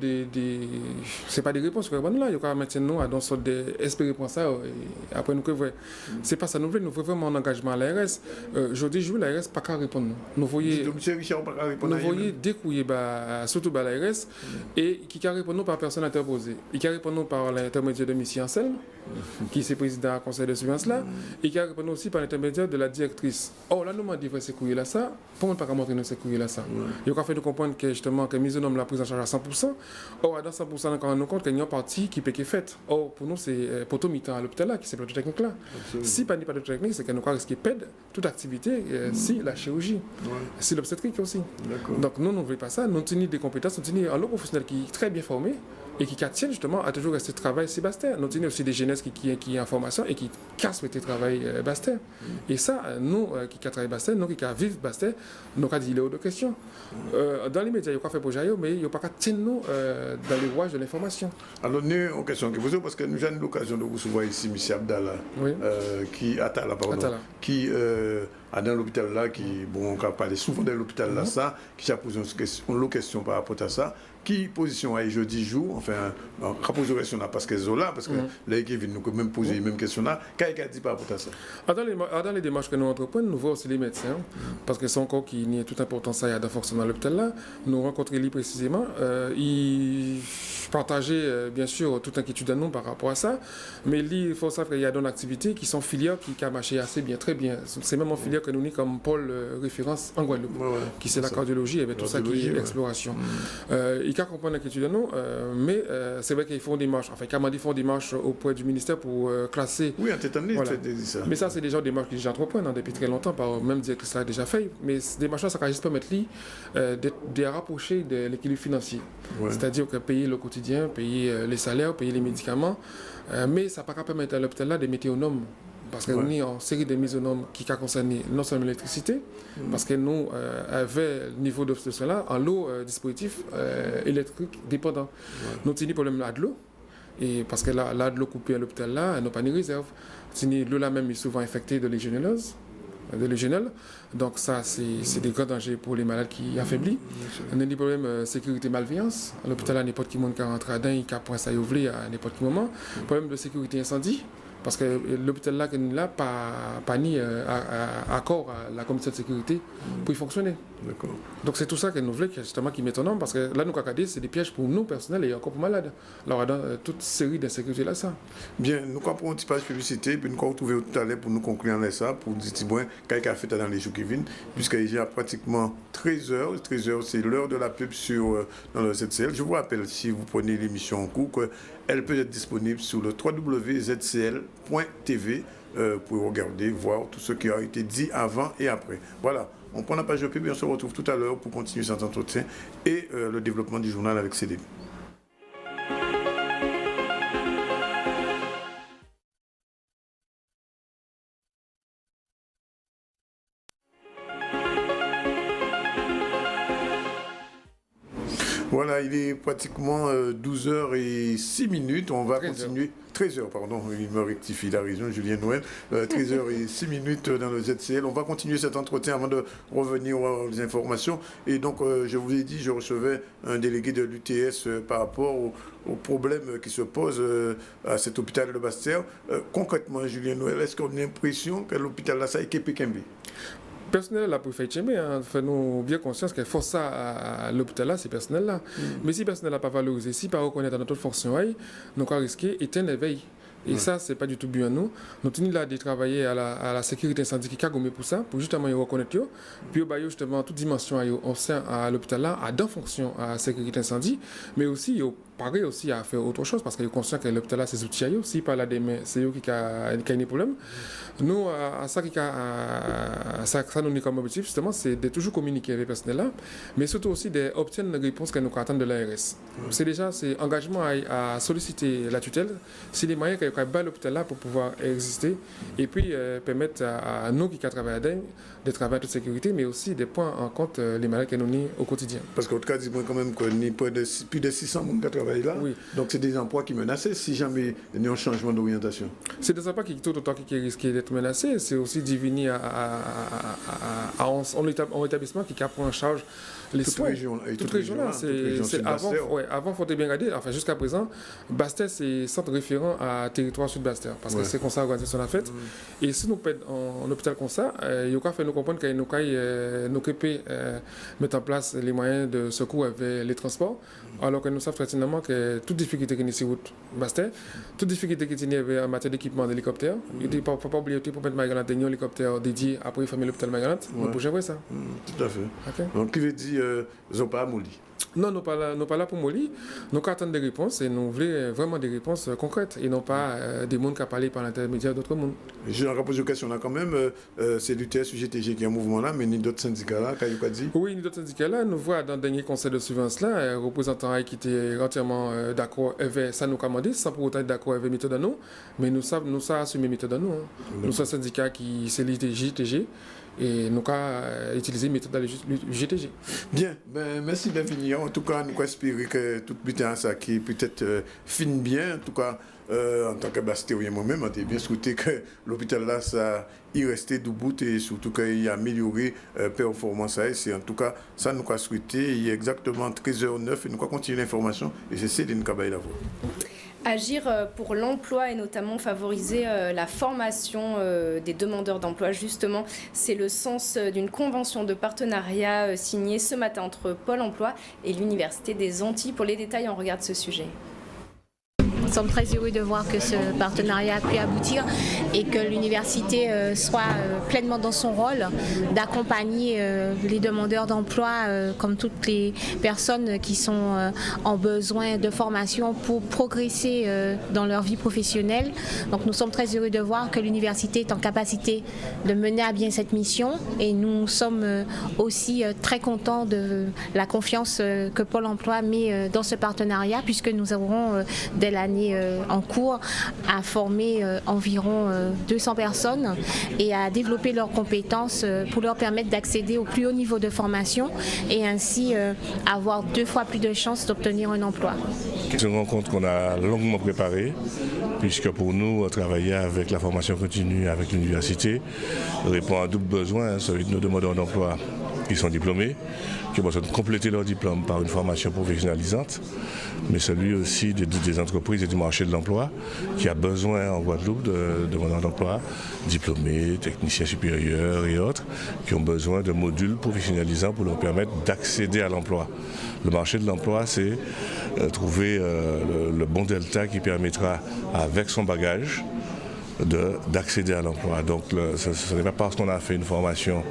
c'est pas des réponses que nous là. là, il y a maintenant dans sorte d'espérer pour ça, et après nous que vrai. C'est pas ça, nous voulons vraiment un engagement à l'ARS. Aujourd'hui, je veux l'ARS pas qu'à répondre. Nous voyons découiller, surtout l'ARS, et qui a répondu par personne interposée. Il qui a répondu par l'intermédiaire de M. Anselme, qui est président du conseil de surveillance là, et qui a répondu aussi par l'intermédiaire de la directrice. Or là, nous m'avons dit que c'est couillé là ça, pour ne pas montrer nous c'est couillé là ça. Il a fait nous comprendre que justement que Misonom l'a prise en charge à 100%. Or, dans 100%, on nous compte qu'il y a une partie qui peut être faite. Or, pour nous, c'est poteau mi-temps à l'hôpital là, qui c'est plateau technique là. Si pas de plateau technique, c'est que nous risquons de perdre toute activité, si la chirurgie, si l'obstétrique aussi. Donc, nous ne voulons pas ça. Nous tenons des compétences, nous tenons un lot professionnel qui est très bien formé et qui tiennent justement à toujours rester travail Sébastien. Nous tenons aussi des jeunesses qui en formation et qui cassent le travail Bastien. Et ça, nous qui travaillons Bastien, nous qui vivons Bastien, nous avons dit il y a de questions. Dans les médias, il y a fait pour Jayo, mais il n'y a pas qu'à tenir nous dans les rouages de l'information. Alors, nous avons une question qui vous parce que nous avons l'occasion de vous recevoir ici, M. Abdallah, qui qui dans l'hôpital là, qui, bon, on parle souvent de l'hôpital là, ça, qui a posé une question par rapport à ça. Qui position a jeudi jour, enfin, on a posé une question là parce qu'elles sont là, parce que là, qui viennent nous même poser les mêmes questions là, qu'est-ce a dit par rapport à ça? Dans les démarches que nous entreprenons, nous voyons aussi les médecins, parce que c'est encore qui n'y a toute importance à dans fonctionnement de l'hôpital là. Nous rencontrons lui précisément, ils partageaient bien sûr toute inquiétude à nous par rapport à ça, mais il faut savoir qu'il y a d'autres activités qui sont filières qui ont marché assez bien, très bien. C'est même en filière que nous avons comme pôle référence en Guadeloupe, qui c'est la cardiologie et tout ça qui est l'exploration. Ils comprennent l'inquiétude de nous, mais c'est vrai qu'ils font des marches. Enfin, ils font des marches auprès du ministère pour classer. Oui, en tête voilà. Ça. Mais ça, c'est déjà des marches que j'entreprends depuis très longtemps, par même directrice l'a déjà fait. Mais des marches, ça va juste permettre de rapprocher de l'équilibre financier. C'est-à-dire que payer le quotidien, payer les salaires, payer les médicaments. Mais ça ne va pas permettre à l'hôpital là de mettre aux normes. Parce que nous avons une série de mises aux normes qui ont concerné non seulement l'électricité, parce que nous avons le niveau de ce là en l'eau dispositif électrique dépendant. Nous avons des problèmes là de l'eau, et parce que là de l'eau coupée à l'hôpital là, nous n'avons pas de réserve. L'eau là même est souvent infectée de légionellose. Donc ça, c'est des grands dangers pour les malades qui affaiblissent. On a des problèmes de sécurité malveillance. À l'hôpital, là, n'importe qui monte rentre dedans, il peut point ça ouvrir à n'importe quel moment. Problème de sécurité incendie. Parce que l'hôpital là, pas ni accord à la commission de sécurité pour y fonctionner. Donc c'est tout ça que nous voulons justement qui met en nom, parce que là, nous regardons, c'est des pièges pour nous personnels et encore pour malades. Alors dans toute série d'insécurité là, ça. Bien, nous avons un petit page publicité, puis nous allons retrouver tout à l'heure pour nous conclure ça, pour dire qu'est-ce a fait dans les jours qui viennent, puisqu'il y a pratiquement 13h. 13h, c'est l'heure de la pub dans le ZCL. Je vous rappelle, si vous prenez l'émission en cours, elle peut être disponible sur le www.zcl.tv pour regarder, voir tout ce qui a été dit avant et après. Voilà, on prend la page de pub et on se retrouve tout à l'heure pour continuer cet entretien et le développement du journal avec CDB. Voilà, il est pratiquement 12h06. On va continuer. 13h, pardon, il me rectifie la raison, Julien Noël. 13h06 dans le ZCL. On va continuer cet entretien avant de revenir aux informations. Et donc, je vous ai dit, je recevais un délégué de l'UTS par rapport aux problèmes qui se posent à cet hôpital de Bastère. Concrètement, Julien Noël, est-ce qu'on a l'impression que l'hôpital là, ça est équipé? Personnel là pour faire Tchembe, nous bien conscience qu'il faut ça à l'hôpital là, c'est personnel là. Mais si personnel n'a pas valorisé, si pas reconnaître dans notre fonction, nous allons risquer d'éteindre l'éveil. Et ça, c'est pas du tout bien nous. Nous tenons là de travailler à la sécurité incendie qui a gommé pour ça, pour justement y reconnaître. Puis justement toute dimension au sein à l'hôpital là, à deux fonctions à la sécurité incendie, mais aussi pareil aussi à faire autre chose, parce qu'il est conscient que l'hôpital là, c'est outils à eux. Si par là demain, c'est eux qui a des problèmes. Nous, ça nous dit comme objectif, justement, c'est de toujours communiquer avec le personnel là, mais surtout aussi d'obtenir une réponse que nous attendons de l'ARS. C'est déjà engagement à solliciter la tutelle, si les moyens qu'il y a à l'hôpital là pour pouvoir exister, et puis permettre à nous qui travaillons dedans de travailler en toute sécurité, mais aussi de prendre en compte les malades que nous avons au quotidien. Parce qu'au cas, dis-moi quand même qu'il y a plus de 600 personnes qui travaillent travail là. Oui. Donc c'est des emplois qui menacent si jamais il y a un changement d'orientation. C'est des emplois qui tout autant qui risquent d'être menacés. C'est aussi diviner en établissement qui prend en charge les soins. Toute région là. Avant, il faut bien regarder, enfin jusqu'à présent, Bastère c'est centre référent à territoire sud Bastère parce que c'est comme ça l'organisation a fait. Et si nous pèdons en hôpital comme ça, il y a fait nous comprendre qu'il nous mettre en place les moyens de secours avec les transports, alors que nous savons pertinemment que toute difficulté qui est sur route Bastère, toute difficulté qui est en matière d'équipement d'hélicoptère, il ne faut pas oublier pour mettre Marie-Galante un hélicoptère dédié après la famille l'hôpital Marie-Galante, pour gérer ça. Tout à fait. Donc qui veut dire Zopa Mouli? Non, nous ne pas là pour Mouli. Nous attendons des réponses et nous voulons vraiment des réponses concrètes et non pas des mondes qui ont parlé par l'intermédiaire d'autres mondes. Je vais poser une question là quand même. C'est l'UTS UGTG qui est un mouvement là, mais ni d'autres syndicats là, qu'est-ce dit? Oui, ni d'autres syndicats là. Nous voyons dans le dernier conseil de surveillance là, représentant qui était entièrement d'accord avec ça nous commandé, sans pour autant être d'accord avec méthode à nous, mais nous savons assumer méthode à nous. Nous sommes syndicats qui c'est l'UGTG. Et nous avons utilisé la méthode de GTG. Bien, merci d'infiniment. En tout cas, nous espérons que tout le ça qui peut-être finit bien. En tout cas, en tant que bastérien moi-même, on a bien souhaité que l'hôpital là, ça y restait debout et surtout qu'il y a amélioré la performance. Et en tout cas, ça nous a souhaité. Il est exactement 13h09 et nous avons continué l'information. Et c'est Céline Kabaï la voix. Agir pour l'emploi et notamment favoriser la formation des demandeurs d'emploi. Justement, c'est le sens d'une convention de partenariat signée ce matin entre Pôle emploi et l'Université des Antilles. Pour les détails, on regarde ce sujet. Nous sommes très heureux de voir que ce partenariat a pu aboutir et que l'université soit pleinement dans son rôle d'accompagner les demandeurs d'emploi comme toutes les personnes qui sont en besoin de formation pour progresser dans leur vie professionnelle. Donc nous sommes très heureux de voir que l'université est en capacité de mener à bien cette mission et nous sommes aussi très contents de la confiance que Pôle emploi met dans ce partenariat puisque nous aurons dès l'année en cours à former environ 200 personnes et à développer leurs compétences pour leur permettre d'accéder au plus haut niveau de formation et ainsi avoir 2 fois plus de chances d'obtenir un emploi. C'est une rencontre qu'on a longuement préparée puisque pour nous, travailler avec la formation continue avec l'université répond à un double besoin, celui de nos demandeurs d'emploi qui sont diplômés, qui ont besoin de compléter leur diplôme par une formation professionnalisante, mais celui aussi des entreprises et du marché de l'emploi qui a besoin en Guadeloupe de demandeurs d'emploi diplômés, techniciens supérieurs et autres, qui ont besoin de modules professionnalisants pour leur permettre d'accéder à l'emploi. Le marché de l'emploi, c'est trouver le bon delta qui permettra, avec son bagage, d'accéder à l'emploi. Donc ce n'est pas parce qu'on a fait une formation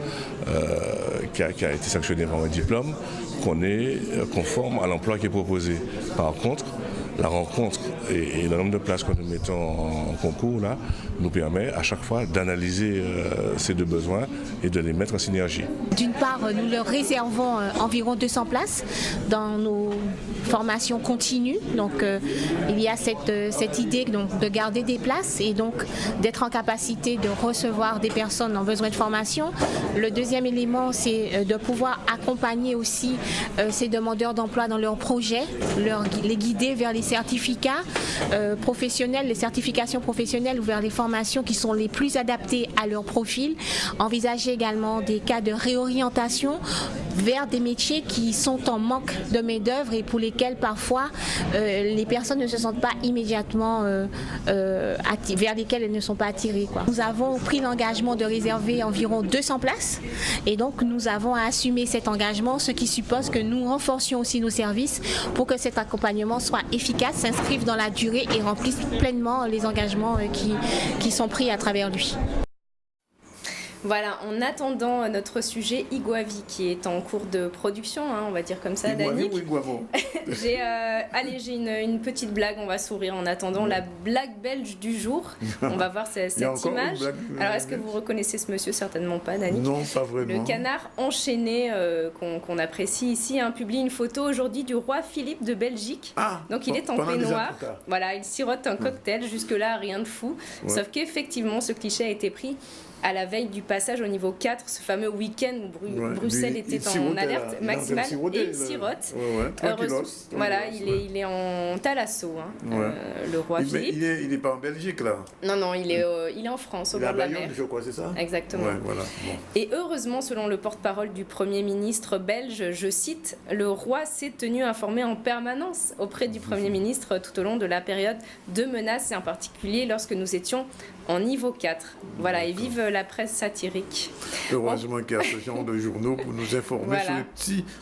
qui a été sanctionnée par un diplôme qu'on est conforme à l'emploi qui est proposé. Par contre, la rencontre et le nombre de places que nous mettons en concours là, nous permet à chaque fois d'analyser ces 2 besoins et de les mettre en synergie. D'une part, nous leur réservons environ 200 places dans nos formations continues. Donc il y a cette idée donc, de garder des places et donc d'être en capacité de recevoir des personnes en besoin de formation. Le deuxième élément, c'est de pouvoir accompagner aussi ces demandeurs d'emploi dans leurs projets, les guider vers les certificats professionnels, les certifications professionnelles ou vers les formations qui sont les plus adaptées à leur profil. Envisager également des cas de réorientation vers des métiers qui sont en manque de main-d'œuvre et pour lesquels parfois les personnes ne se sentent pas immédiatement vers lesquelles elles ne sont pas attirées. Nous avons pris l'engagement de réserver environ 200 places et donc nous avons à assumer cet engagement, ce qui suppose que nous renforcions aussi nos services pour que cet accompagnement soit efficace, s'inscrive dans la durée et remplisse pleinement les engagements qui sont pris à travers lui. Voilà, en attendant notre sujet Iguavi qui est en cours de production, on va dire comme ça, Danick. J'ai allégé une petite blague, on va sourire en attendant la blague belge du jour. On va voir cette image. Alors, est-ce que vous reconnaissez ce monsieur? Certainement pas, Danick. Non, pas vraiment. Le canard enchaîné qu'on apprécie ici publie une photo aujourd'hui du roi Philippe de Belgique. Donc, il est en peignoir. Voilà, il sirote un cocktail. Jusque-là, rien de fou. Ouais. Sauf qu'effectivement, ce cliché a été pris à la veille du passage au niveau 4, ce fameux week-end où Bruxelles était en alerte maximale, et il sirote. Voilà, il est en Thalasso, le roi Philippe. Il n'est pas en Belgique, là? Non, il est en France, au bord de la mer. Je crois, c'est ça? Exactement. Voilà. Et heureusement, selon le porte-parole du Premier ministre belge, je cite, « Le roi s'est tenu informé en permanence auprès du Premier ministre tout au long de la période de menaces, et en particulier lorsque nous étions en niveau 4. » Voilà, et vive la presse satirique. Heureusement qu'il y a ce genre de journaux pour nous informer sur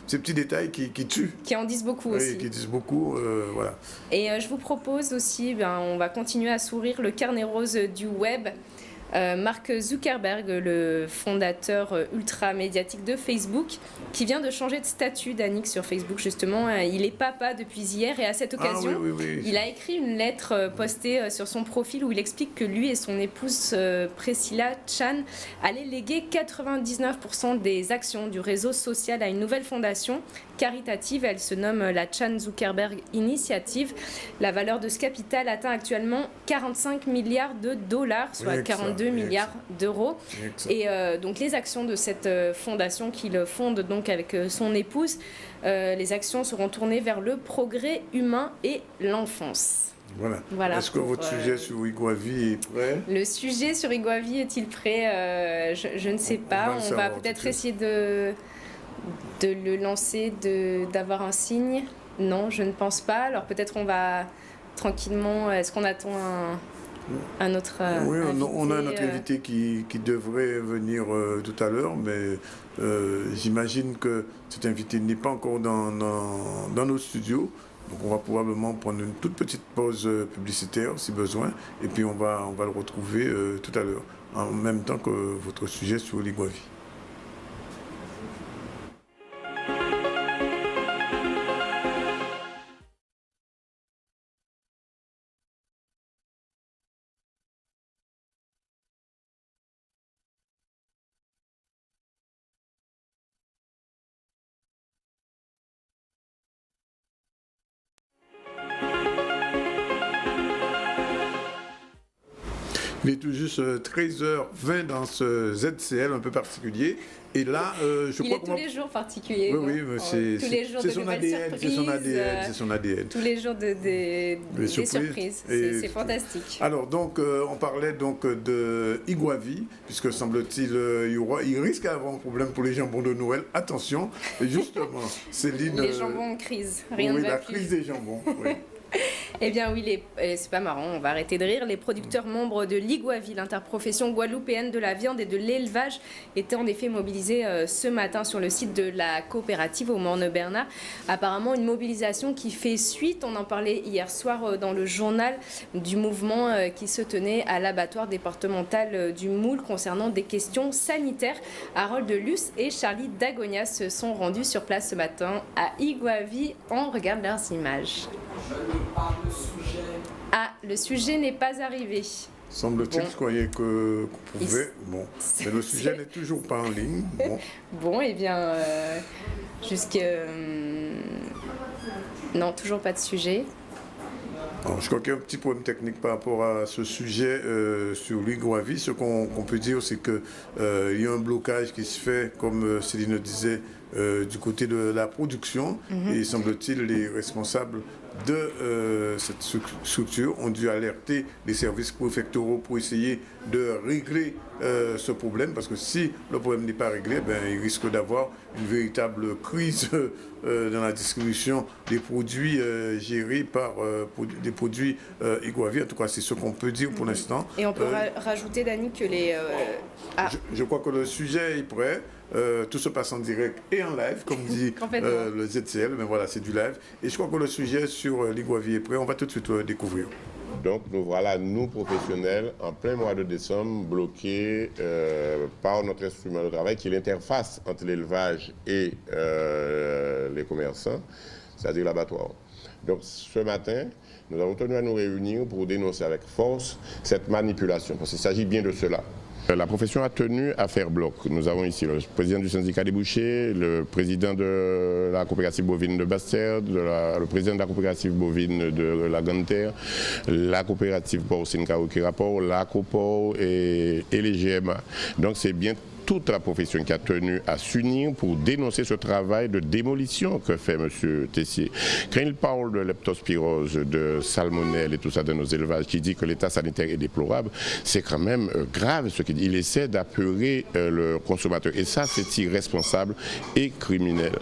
ces petits détails qui tuent. Qui en disent beaucoup aussi. Qui disent beaucoup, voilà. Et je vous propose aussi, on va continuer à sourire le carnet rose du web. Mark Zuckerberg, le fondateur ultra médiatique de Facebook, qui vient de changer de statut, Danick, sur Facebook justement. Il est papa depuis hier et à cette occasion, il a écrit une lettre postée sur son profil où il explique que lui et son épouse Priscilla Chan allaient léguer 99% des actions du réseau social à une nouvelle fondation caritative. Elle se nomme la Chan Zuckerberg Initiative. La valeur de ce capital atteint actuellement 45 milliards de dollars, soit 42 milliards d'euros. Et donc les actions de cette fondation qu'il fonde donc avec son épouse, les actions seront tournées vers le progrès humain et l'enfance. Voilà. Est-ce que votre sujet sur Iguavi est prêt? Le sujet sur Iguavi est-il prêt? Je ne sais pas. On va peut-être essayer de le lancer, d'avoir un signe. Non, je ne pense pas. Alors peut-être on va tranquillement... Est-ce qu'on attend un autre Oui, invité, on a un autre invité qui devrait venir tout à l'heure, mais j'imagine que cet invité n'est pas encore dans nos studios. Donc on va probablement prendre une toute petite pause publicitaire si besoin, et puis on va le retrouver tout à l'heure, en même temps que votre sujet sur l'Iguavi. Il est tout juste 13h20 dans ce ZCL un peu particulier. Et là, je crois tous les jours particulier. Oui, c'est son ADN. C'est son ADN. Tous les jours des surprises. C'est fantastique. Alors, donc, on parlait donc de Iguavi, puisque semble-t-il, il risque d'avoir un problème pour les jambons de Noël. Attention, et justement, Céline... Les jambons en crise. Rien ne va la plus. Crise des jambons, oui. Eh bien oui, c'est pas marrant, on va arrêter de rire. Les producteurs membres de l'Iguavi, l'interprofession guadeloupéenne de la viande et de l'élevage, étaient en effet mobilisés ce matin sur le site de la coopérative au Morne-Bernard. Apparemment une mobilisation qui fait suite, on en parlait hier soir dans le journal, du mouvement qui se tenait à l'abattoir départemental du Moule concernant des questions sanitaires. Harold Luce et Charlie Dagonia se sont rendus sur place ce matin à Iguavi. On regarde leurs images. Ah, le sujet n'est pas arrivé. Semble-t-il, je croyais qu'on pouvait. Bon, mais le sujet n'est toujours pas en ligne. Bon, eh bien, non, toujours pas de sujet. Alors, je crois qu'il y a un petit problème technique par rapport à ce sujet sur l'Iguavi. Ce qu'on peut dire, c'est qu'il y a un blocage qui se fait, comme Céline disait, du côté de la production. Et semble-t-il, les responsables de cette structure ont dû alerter les services préfectoraux pour essayer de régler ce problème, parce que si le problème n'est pas réglé, il risque d'avoir une véritable crise dans la distribution des produits gérés par des produits Iguavi. En tout cas, c'est ce qu'on peut dire pour l'instant. Et on peut rajouter, Dani, que les... Je crois que le sujet est prêt. Tout se passe en direct et en live, comme dit le ZCL, mais voilà, c'est du live. Et je crois que le sujet sur l'Iguavi est prêt. On va tout de suite découvrir. Donc nous voilà, nous professionnels, en plein mois de décembre, bloqués par notre instrument de travail qui est l'interface entre l'élevage et les commerçants, c'est-à-dire l'abattoir. Donc ce matin, nous avons tenu à nous réunir pour dénoncer avec force cette manipulation, parce qu'il s'agit bien de cela. La profession a tenu à faire bloc. Nous avons ici le président du syndicat des bouchers, le président de la coopérative bovine de Basse-Terre, le président de la coopérative bovine de la Grande-Terre, la coopérative porcine Kaoki-Rapport, la COPOR et les GMA. Donc c'est bien toute la profession qui a tenu à s'unir pour dénoncer ce travail de démolition que fait M. Tessier. Quand il parle de leptospirose, de salmonelle et tout ça dans nos élevages, qui dit que l'état sanitaire est déplorable, c'est quand même grave ce qu'il dit. Il essaie d'apeurer le consommateur. Et ça, c'est irresponsable et criminel.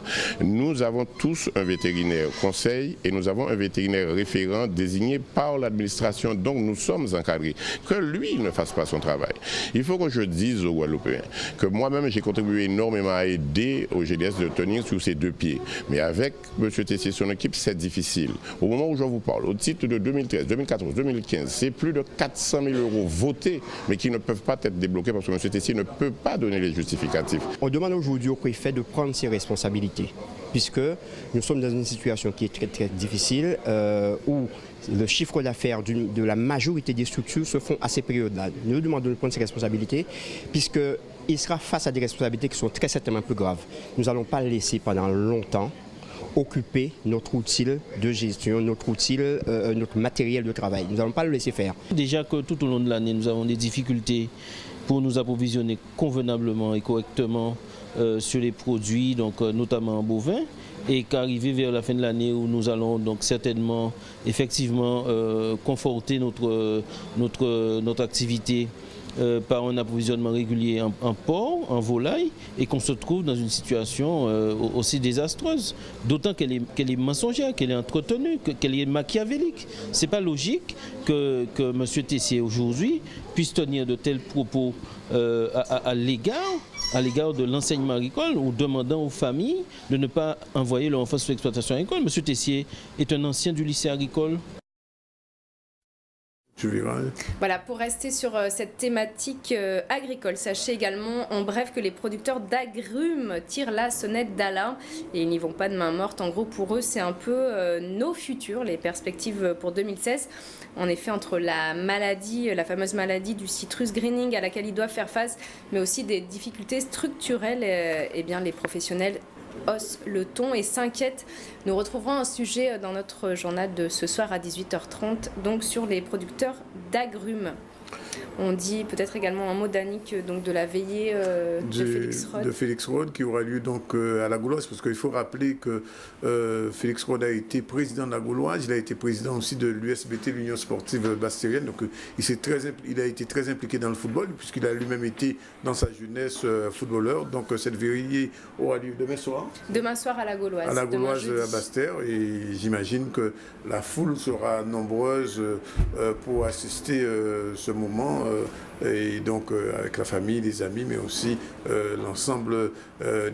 Nous avons tous un vétérinaire conseil et nous avons un vétérinaire référent désigné par l'administration. Donc nous sommes encadrés. Que lui ne fasse pas son travail. Il faut que je dise aux Guadeloupéens que moi-même j'ai contribué énormément à aider au GDS de tenir sur ses deux pieds. Mais avec M. Tessier et son équipe, c'est difficile. Au moment où je vous parle, au titre de 2013, 2014, 2015, c'est plus de 400 000 € votés, mais qui ne peuvent pas être débloqués parce que M. Tessier ne peut pas donner les justificatifs. On demande aujourd'hui au préfet de prendre ses responsabilités, puisque nous sommes dans une situation qui est très très difficile, où le chiffre d'affaires de la majorité des structures se font à ces périodes-là. Nous demandons de prendre ses responsabilités, puisqu'il sera face à des responsabilités qui sont très certainement plus graves. Nous n'allons pas laisser pendant longtemps occuper notre outil de gestion, notre matériel de travail. Nous n'allons pas le laisser faire. Déjà que tout au long de l'année, nous avons des difficultés pour nous approvisionner convenablement et correctement sur les produits, donc notamment bovins, et qu'arriver vers la fin de l'année où nous allons donc certainement effectivement conforter notre activité par un approvisionnement régulier en porc, en volaille, et qu'on se trouve dans une situation aussi désastreuse. D'autant qu'elle est mensongère, qu'elle est entretenue, qu'elle est machiavélique. Ce n'est pas logique que M. Tessier aujourd'hui puisse tenir de tels propos à l'égard de l'enseignement agricole, ou demandant aux familles de ne pas envoyer leur enfant sur l'exploitation agricole. M. Tessier est un ancien du lycée agricole. Voilà, pour rester sur cette thématique agricole, sachez également en bref que les producteurs d'agrumes tirent la sonnette d'alarme et ils n'y vont pas de main morte. En gros, pour eux, c'est un peu nos futurs, les perspectives pour 2016. En effet, entre la fameuse maladie du citrus greening à laquelle ils doivent faire face, mais aussi des difficultés structurelles, eh bien, les professionnels haussent le ton et s'inquiètent. Nous retrouverons un sujet dans notre journal de ce soir à 18h30, donc sur les producteurs d'agrumes. On dit peut-être également un mot d'Annick, donc de la veillée de Félix Rode qui aura lieu donc à la Gauloise, parce qu'il faut rappeler que Félix Rode a été président de la Gauloise, il a été président aussi de l'USBT, l'Union sportive bastérienne, donc il a été très impliqué dans le football puisqu'il a lui-même été dans sa jeunesse footballeur. Donc cette veillée aura lieu demain soir. Demain soir à la Gauloise. À la Gauloise à Basse-Terre, et j'imagine que la foule sera nombreuse pour assister ce moment. Et donc avec la famille, les amis, mais aussi l'ensemble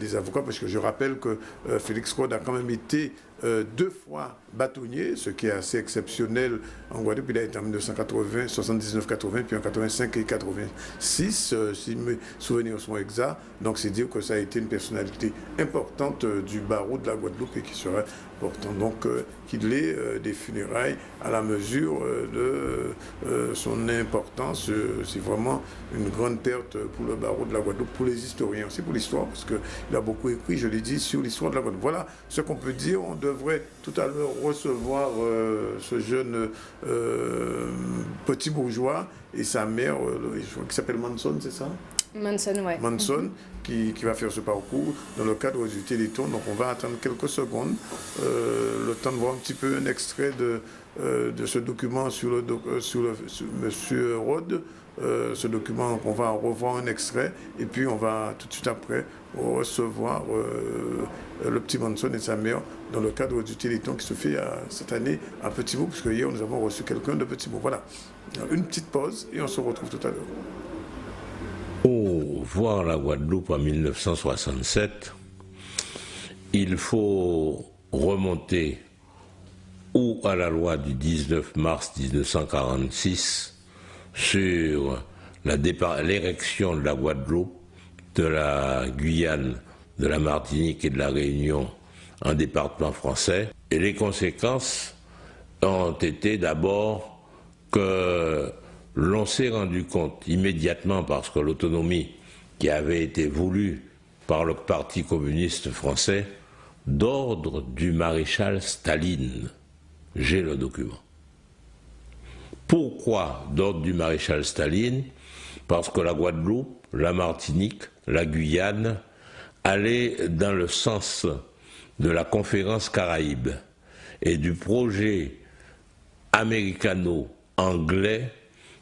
des avocats, parce que je rappelle que Félix Rode a quand même été 2 fois bâtonnier, ce qui est assez exceptionnel en Guadeloupe. Il a été en 1980, 79-80, puis en 85 et 86, si mes souvenirs sont exacts. Donc c'est dire que ça a été une personnalité importante du barreau de la Guadeloupe et qui serait important donc qu'il ait des funérailles à la mesure de son importance. C'est vraiment une grande perte pour le barreau de la Guadeloupe, pour les historiens, aussi pour l'histoire, parce qu'il a beaucoup écrit, je l'ai dit, sur l'histoire de la Guadeloupe. Voilà ce qu'on peut dire. On devrait tout à l'heure recevoir ce jeune petit bourgeois et sa mère, je crois qu'il s'appelle Manson, c'est ça ? Manson, ouais. Manson, qui va faire ce parcours dans le cadre du Téléthon. Donc on va attendre quelques secondes, le temps de voir un petit peu un extrait de ce document sur M. Rode. Ce document, on va en revoir un extrait, et puis on va tout de suite après recevoir le petit Manson et sa mère dans le cadre du Téléthon qui se fait cette année à Petit-Bourg, parce que hier nous avons reçu quelqu'un de Petit-Bourg. Voilà, une petite pause et on se retrouve tout à l'heure. Pour voir la Guadeloupe en 1967, il faut remonter ou à la loi du 19 mars 1946 sur l'érection de la Guadeloupe, de la Guyane, de la Martinique et de la Réunion en département français. Et les conséquences ont été d'abord que l'on s'est rendu compte immédiatement, parce que l'autonomie qui avait été voulue par le Parti communiste français, d'ordre du maréchal Staline. J'ai le document. Pourquoi d'ordre du maréchal Staline? Parce que la Guadeloupe, la Martinique, la Guyane allaient dans le sens de la conférence Caraïbe et du projet américano-anglais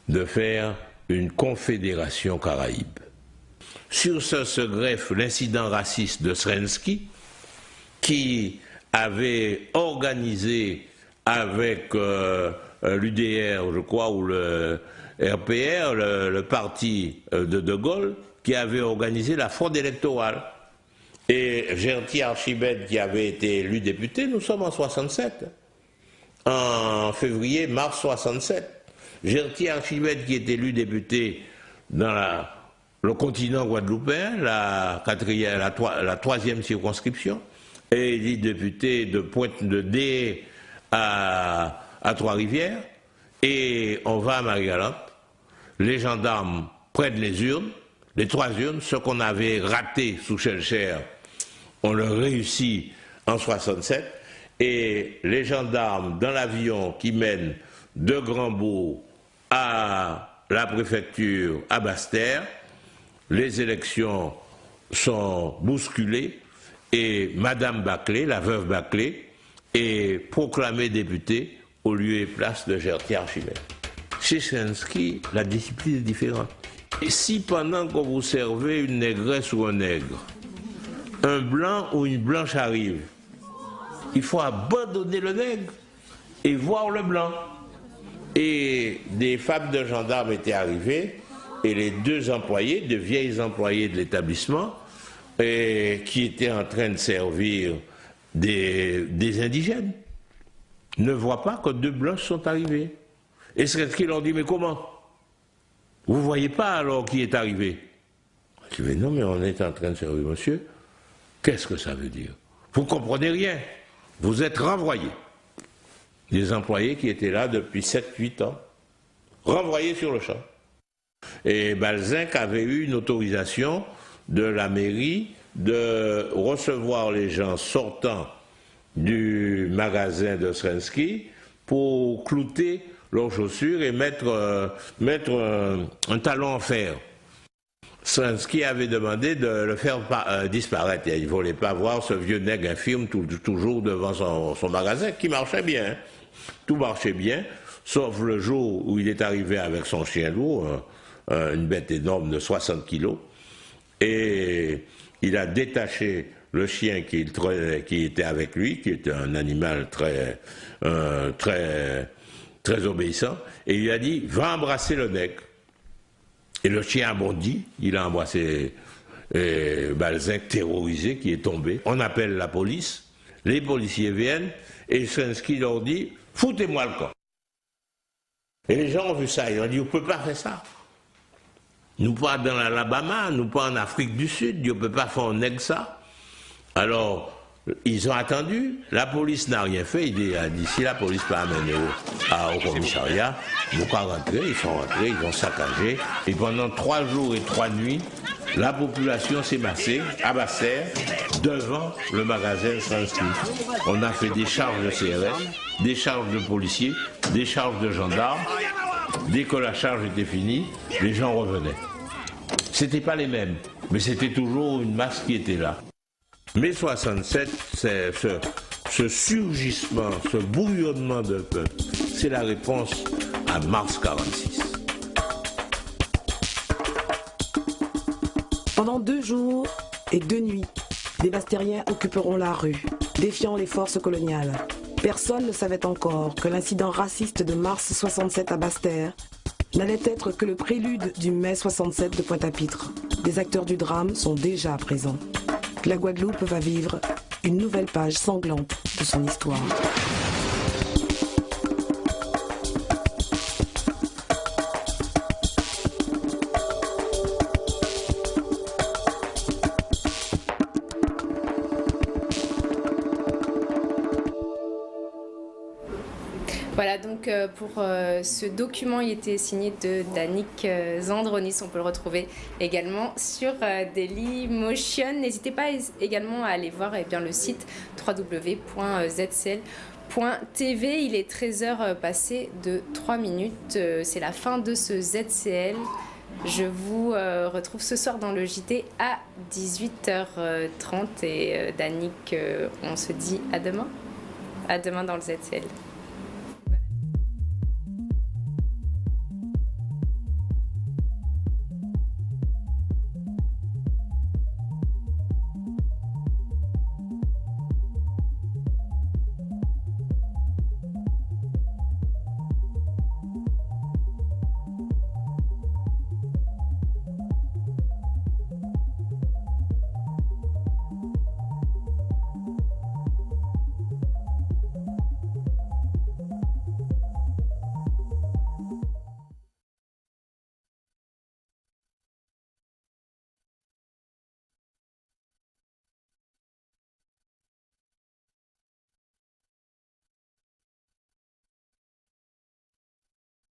de faire une confédération Caraïbe. Sur ça se greffe l'incident raciste de Srensky, qui avait organisé avec l'UDR, je crois, ou le RPR, le parti de Gaulle, qui avait organisé la fraude électorale. Et Gerty Archibald, qui avait été élu député, nous sommes en 67, en février-mars 67. Gerty Archibald, qui est élu député dans le continent guadeloupéen, la troisième circonscription, et il est député de Pointe de Dé à Trois-Rivières, et on va à Marie-Galante. Les gendarmes prennent les urnes, les 3 urnes, ce qu'on avait raté sous Schellcher, on le réussit en 67, et les gendarmes dans l'avion qui mène de Grandbourg à la préfecture à Basse-Terre, les élections sont bousculées et Madame Baclé, la veuve Baclé, est proclamée députée au lieu et place de Gerty Archibald. Chez Srensky, la discipline est différente. Et si pendant que vous servez une négresse ou un nègre, un blanc ou une blanche arrive, il faut abandonner le nègre et voir le blanc. Et des femmes de gendarmes étaient arrivées et les 2 employés, de vieilles employés de l'établissement, qui étaient en train de servir des indigènes, ne voient pas que 2 blancs sont arrivés. Et Srensky leur dit, mais comment? Vous ne voyez pas alors qui est arrivé? Je dis, mais non, mais on est en train de servir monsieur. Qu'est-ce que ça veut dire? Vous ne comprenez rien. Vous êtes renvoyés. Des employés qui étaient là depuis 7-8 ans, renvoyés sur le champ. Et Balzinc avait eu une autorisation de la mairie de recevoir les gens sortant du magasin de Srensky pour clouter leurs chaussures et mettre un talon en fer. Srensky avait demandé de le faire disparaître. Il ne voulait pas voir ce vieux nègre infirme toujours devant son magasin, qui marchait bien. Tout marchait bien, sauf le jour où il est arrivé avec son chien lourd, une bête énorme de 60 kilos, et il a détaché le chien qui était avec lui, qui était un animal très obéissant, et il lui a dit « Va embrasser le nègre ». Et le chien a bondi, il a embrassé Balzinc terrorisé qui est tombé. On appelle la police, les policiers viennent et Srensky leur dit « Foutez-moi le camp ». Et les gens ont vu ça, ils ont dit « On ne peut pas faire ça. Nous pas dans l'Alabama, nous pas en Afrique du Sud, on ne peut pas faire un nègre ça ». Alors, ils ont attendu, la police n'a rien fait, il a dit si la police peut amener au commissariat, ils vont pas rentrer, ils sont rentrés, ils ont saccagé, et pendant 3 jours et 3 nuits, la population s'est massée à Basse-Terre devant le magasin Srensky. On a fait des charges de CRS, des charges de policiers, des charges de gendarmes. Dès que la charge était finie, les gens revenaient. C'était pas les mêmes, mais c'était toujours une masse qui était là. Mai 67, c'est ce surgissement, ce bouillonnement de peuple, c'est la réponse à mars 46. Pendant 2 jours et 2 nuits, les Bastériens occuperont la rue, défiant les forces coloniales. Personne ne savait encore que l'incident raciste de mars 67 à Basse-Terre n'allait être que le prélude du mai 67 de Pointe-à-Pitre. Les acteurs du drame sont déjà présents. La Guadeloupe va vivre une nouvelle page sanglante de son histoire. Voilà, donc pour ce document, il était signé de Danick Zandronis. On peut le retrouver également sur Dailymotion. N'hésitez pas également à aller voir le site www.zcl.tv. Il est 13h passé de 3 minutes. C'est la fin de ce ZCL. Je vous retrouve ce soir dans le JT à 18h30. Et Danick, on se dit à demain. À demain dans le ZCL.